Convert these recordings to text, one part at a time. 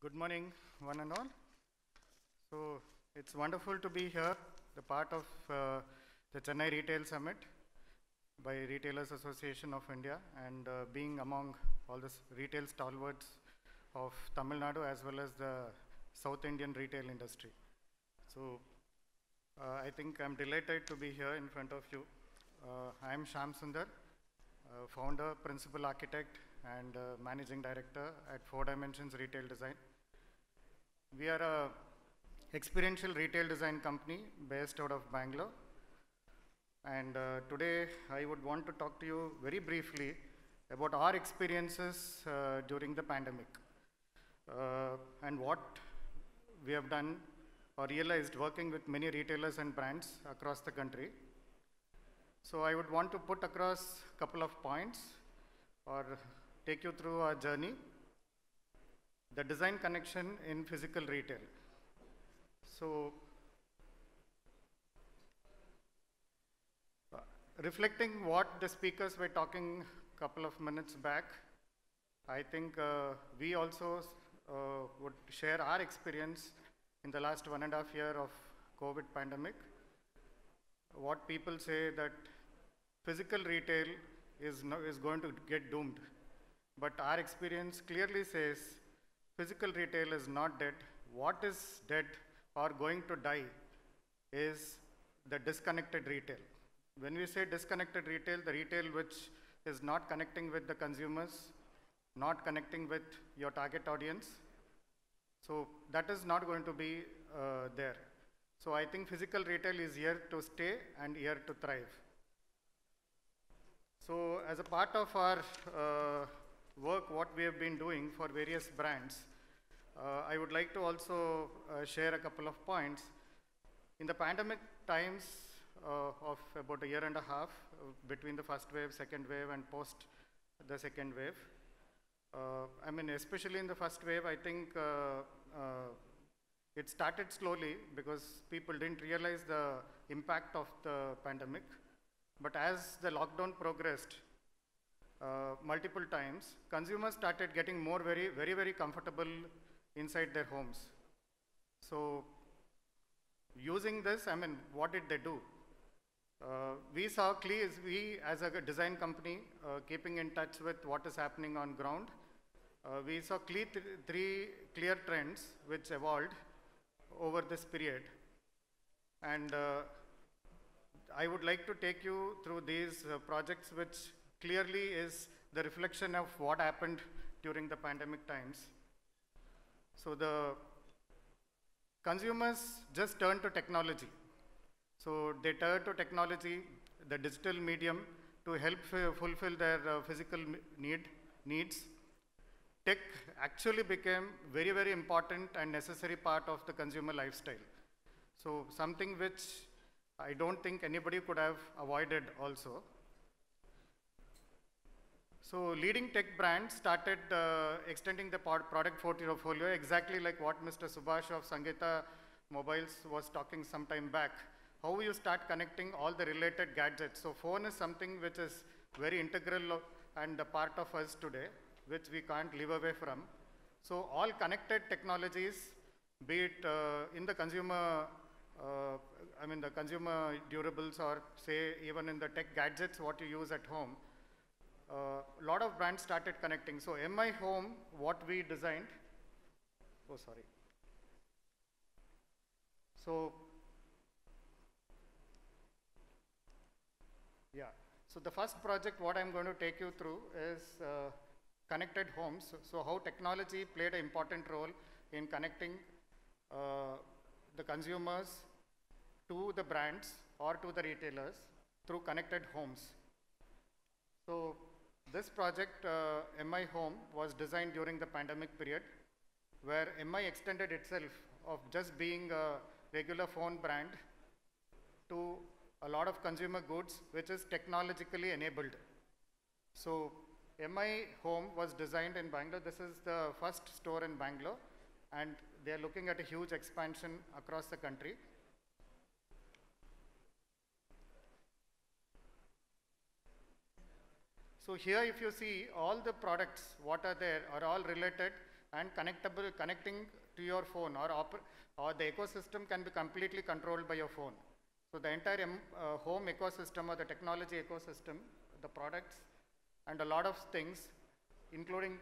Good morning, one and all. So it's wonderful to be here, the part of the Chennai Retail Summit by Retailers Association of India, and being among all the retail stalwarts of Tamil Nadu as well as the South Indian retail industry. So I think I'm delighted to be here in front of you. I'm Shyam Sundar, founder, principal architect, and managing director at 4Dimensions Retail Design. We are a experiential retail design company based out of Bangalore. And today I would want to talk to you very briefly about our experiences during the pandemic and what we have done or realized working with many retailers and brands across the country. So I would want to put across a couple of points or take you through our journey. The design connection in physical retail. So, reflecting what the speakers were talking a couple of minutes back, I think we also would share our experience in the last 1.5 years of COVID pandemic. What people say that physical retail is going to get doomed, but our experience clearly says physical retail is not dead. What is dead or going to die is the disconnected retail. When we say disconnected retail, the retail which is not connecting with the consumers, not connecting with your target audience. So that is not going to be there. So I think physical retail is here to stay and here to thrive. So as a part of our work, what we have been doing for various brands, I would like to also share a couple of points. In the pandemic times of about 1.5 years between the first wave, second wave, and post the second wave, I mean, especially in the first wave, I think it started slowly because people didn't realize the impact of the pandemic. But as the lockdown progressed, multiple times, consumers started getting very comfortable inside their homes. So using this, I mean, what did they do? We saw clear, we as a design company, keeping in touch with what is happening on ground, we saw three clear trends which evolved over this period. And I would like to take you through these projects which clearly is the reflection of what happened during the pandemic times. So the consumers just turned to technology. So they turned to technology, the digital medium, to help fulfill their physical needs. Tech actually became very important and necessary part of the consumer lifestyle. So something which I don't think anybody could have avoided also. So leading tech brands started extending the product portfolio exactly like what Mr. Subhash of Sangeeta Mobiles was talking some time back. How you start connecting all the related gadgets. So phone is something which is very integral and a part of us today, which we can't live away from. So all connected technologies, be it in the consumer, I mean the consumer durables, or say even in the tech gadgets what you use at home, a lot of brands started connecting. So MI Home, what we designed, So the first project what I'm going to take you through is connected homes. So how technology played an important role in connecting the consumers to the brands or to the retailers through connected homes. So this project, MI Home, was designed during the pandemic period, where MI extended itself of just being a regular phone brand to a lot of consumer goods, which is technologically enabled. So MI Home was designed in Bangalore. This is the first store in Bangalore, and they are looking at a huge expansion across the country. So here if you see all the products what are there are all related and connecting to your phone, or the ecosystem can be completely controlled by your phone. So the entire home ecosystem or the technology ecosystem, the products and a lot of things, including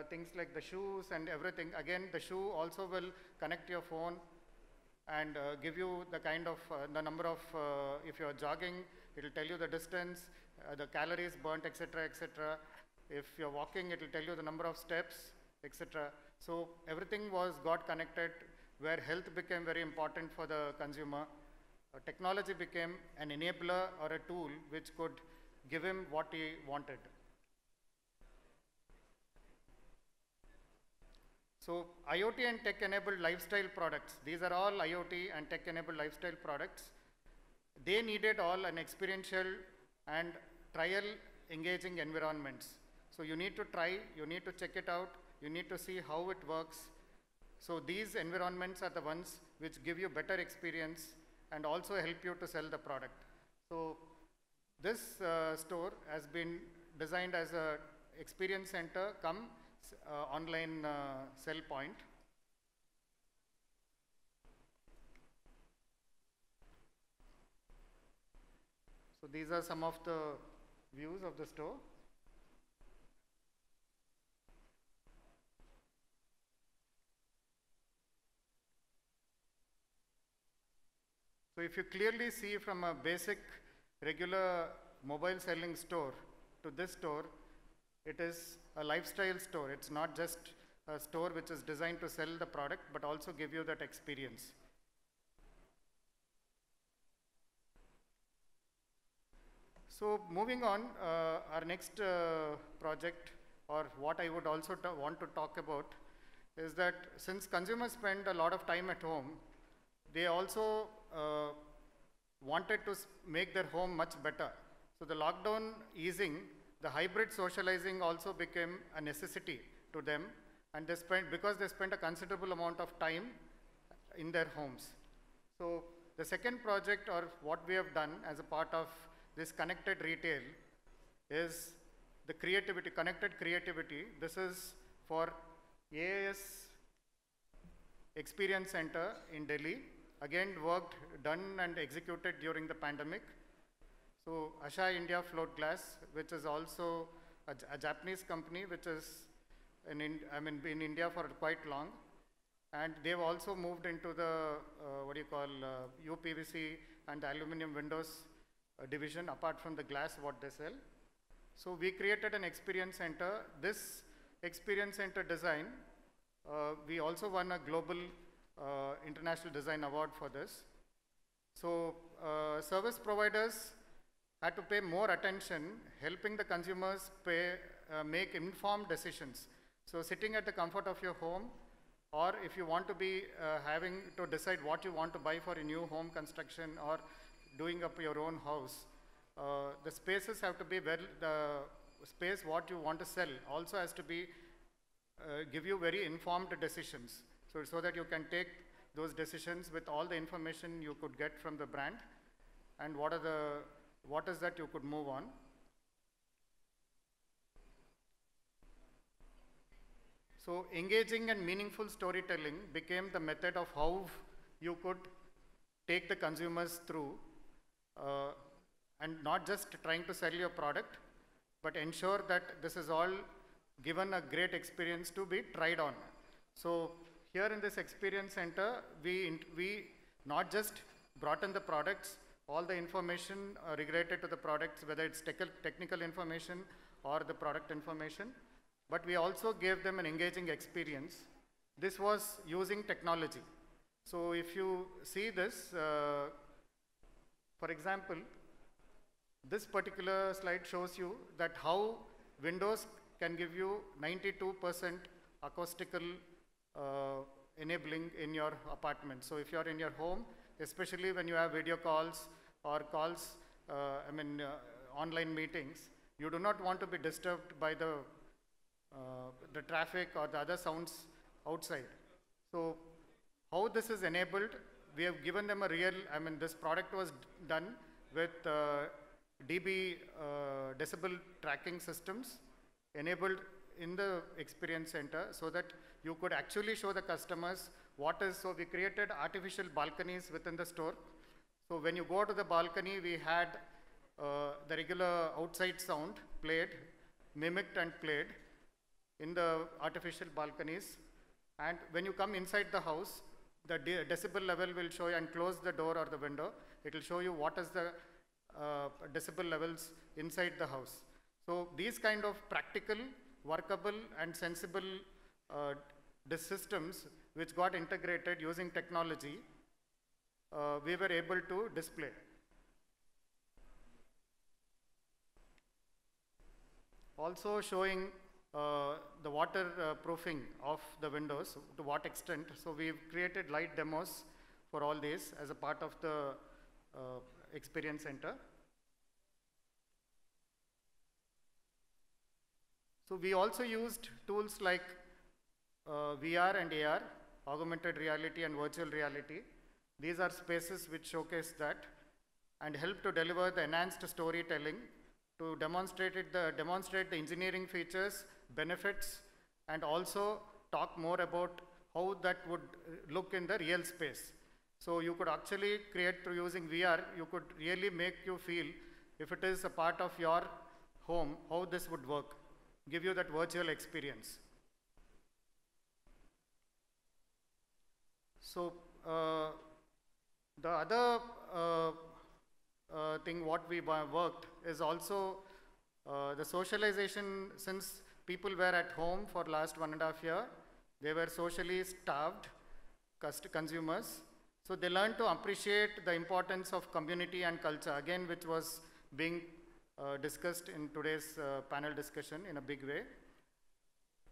things like the shoes and everything. Again, the shoe also will connect to your phone and give you the kind of, the number of, if you're jogging, it will tell you the distance, the calories burnt, etc., etc. If you're walking, it will tell you the number of steps, etc. So everything got connected, where health became very important for the consumer. Technology became an enabler or a tool which could give him what he wanted. So IoT and tech-enabled lifestyle products, these are all IoT and tech-enabled lifestyle products. They needed all an experiential and trial engaging environments. So you need to try, you need to check it out, you need to see how it works. So these environments are the ones which give you better experience and also help you to sell the product. So this store has been designed as a experience center come online sell point. So these are some of the views of the store. So if you clearly see from a basic regular mobile selling store to this store, it is a lifestyle store. It's not just a store which is designed to sell the product, but also give you that experience. So moving on, our next project, or what I would also want to talk about, is that since consumers spend a lot of time at home, they also wanted to make their home much better. So the lockdown easing, the hybrid socializing also became a necessity to them, and because they spent a considerable amount of time in their homes. So the second project, or what we have done as a part of this connected retail, is the connected creativity. This is for AIS Experience Center in Delhi. Again, done and executed during the pandemic. So Asha India Float Glass, which is also a Japanese company, which is in India for quite long. And they've also moved into the, UPVC and the aluminum windows division, apart from the glass what they sell. So we created an experience center. This experience center design, we also won a global international design award for this. So service providers had to pay more attention, helping the consumers make informed decisions. So sitting at the comfort of your home, or if you want to be having to decide what you want to buy for a new home construction or doing up your own house, the spaces have to be the space what you want to sell also has to be give you very informed decisions. So that you can take those decisions with all the information you could get from the brand, and what is that you could move on. So engaging and meaningful storytelling became the method of how you could take the consumers through and not just trying to sell your product, but ensure that this is all given a great experience to be tried on. So here in this experience center, we not just brought in the products, all the information related to the products, whether it's technical information or the product information, but we also gave them an engaging experience. This was using technology. So if you see this, for example, this particular slide shows you that how Windows can give you 92% acoustical enabling in your apartment. So if you're in your home, especially when you have video calls or calls, online meetings, you do not want to be disturbed by the traffic or the other sounds outside. So how this is enabled, we have given them a real, this product was done with dB decibel tracking systems, enabled in the experience center so that you could actually show the customers what is. So we created artificial balconies within the store. So when you go to the balcony, we had the regular outside sound played, mimicked and played in the artificial balconies. And when you come inside the house, the decibel level will show you, and close the door or the window. It will show you what is the decibel levels inside the house. So these kind of practical, workable and sensible systems which got integrated using technology, we were able to display. Also showing the water proofing of the windows, to what extent. So we've created light demos for all these as a part of the experience center. So we also used tools like VR and AR, augmented reality and virtual reality. These are spaces which showcase that and help to deliver the enhanced storytelling, to demonstrate the engineering features, benefits, and also talk more about how that would look in the real space. So you could actually create, through using VR, you could really make you feel, if it is a part of your home, how this would work, give you that virtual experience. So the other thing what we worked is also the socialization. Since people were at home for last 1.5 years, they were socially starved consumers. So they learned to appreciate the importance of community and culture, again, which was being discussed in today's panel discussion in a big way.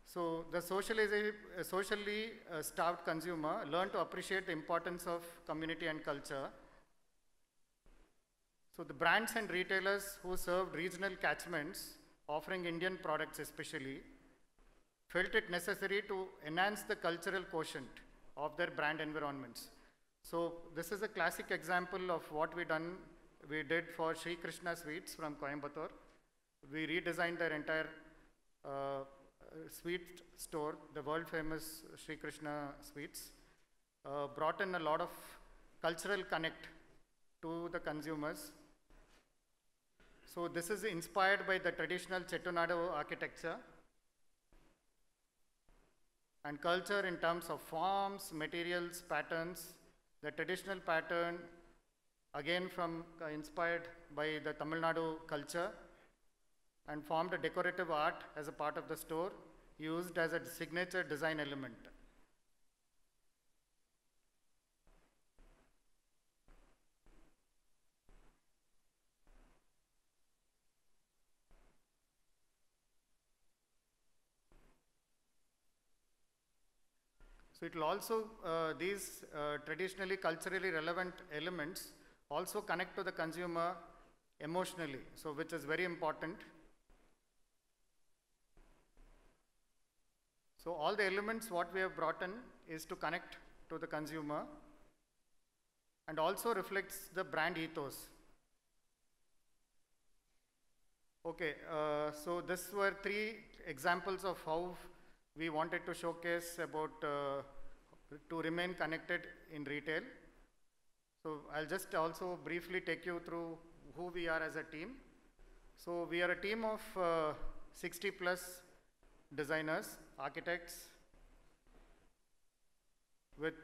So the socially starved consumer learned to appreciate the importance of community and culture. So the brands and retailers who served regional catchments, offering Indian products especially, felt it necessary to enhance the cultural quotient of their brand environments. So this is a classic example of what we did for Sri Krishna Sweets from Coimbatore. We redesigned their entire sweet store, the world famous Sri Krishna Sweets, brought in a lot of cultural connect to the consumers. So this is inspired by the traditional Chettinad architecture and culture in terms of forms, materials, patterns. The traditional pattern, again from inspired by the Tamil Nadu culture, and formed a decorative art as a part of the store, used as a signature design element. So it will also, these traditionally culturally relevant elements also connect to the consumer emotionally, so which is very important. So all the elements what we have brought in is to connect to the consumer and also reflects the brand ethos. Okay, so these were 3 examples of how we wanted to showcase about to remain connected in retail. So I'll just also briefly take you through who we are as a team. So we are a team of 60 plus designers, architects with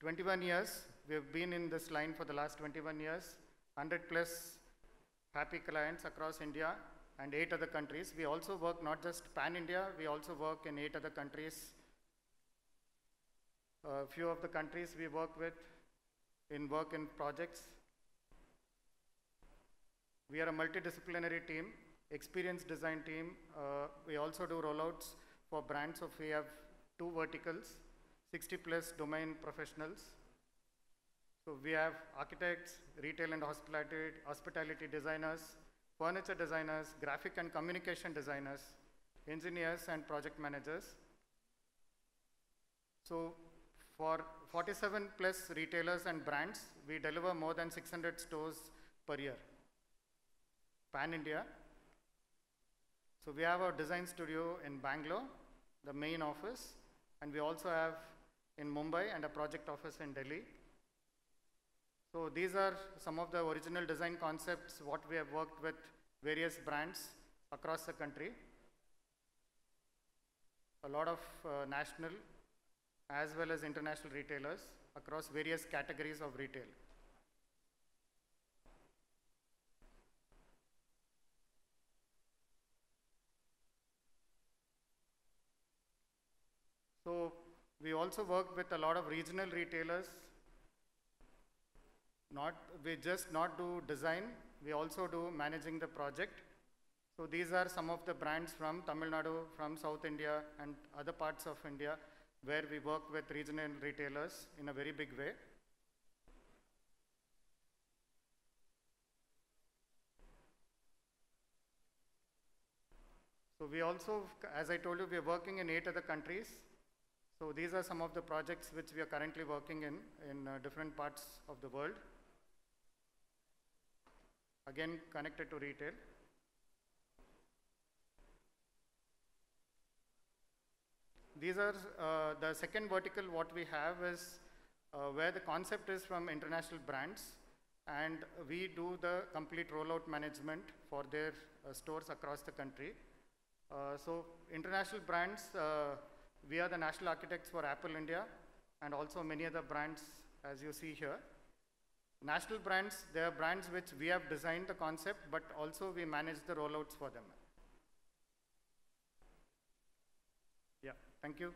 21 years. We have been in this line for the last 21 years, 100 plus happy clients across India and 8 other countries. We also work not just pan-India, we also work in 8 other countries. A few of the countries we work with in projects. We are a multidisciplinary team, experienced design team. We also do rollouts for brands. So we have 2 verticals, 60 plus domain professionals. So we have architects, retail and hospitality designers, furniture designers, graphic and communication designers, engineers and project managers. So for 47 plus retailers and brands, we deliver more than 600 stores per year, pan-India. So we have our design studio in Bangalore, the main office, and we also have in Mumbai and a project office in Delhi. So these are some of the original design concepts, what we have worked with various brands across the country. A lot of national as well as international retailers across various categories of retail. So we also work with a lot of regional retailers. We just not do design, we also do managing the project. So these are some of the brands from Tamil Nadu, from South India and other parts of India where we work with regional retailers in a very big way. So we also, as I told you, we are working in 8 other countries. So these are some of the projects which we are currently working in different parts of the world. Again, connected to retail. These are the second vertical what we have is where the concept is from international brands, and we do the complete rollout management for their stores across the country. So international brands, we are the national architects for Apple India and also many other brands as you see here. National brands, they are brands which we have designed the concept, but also we manage the rollouts for them. Yeah, thank you.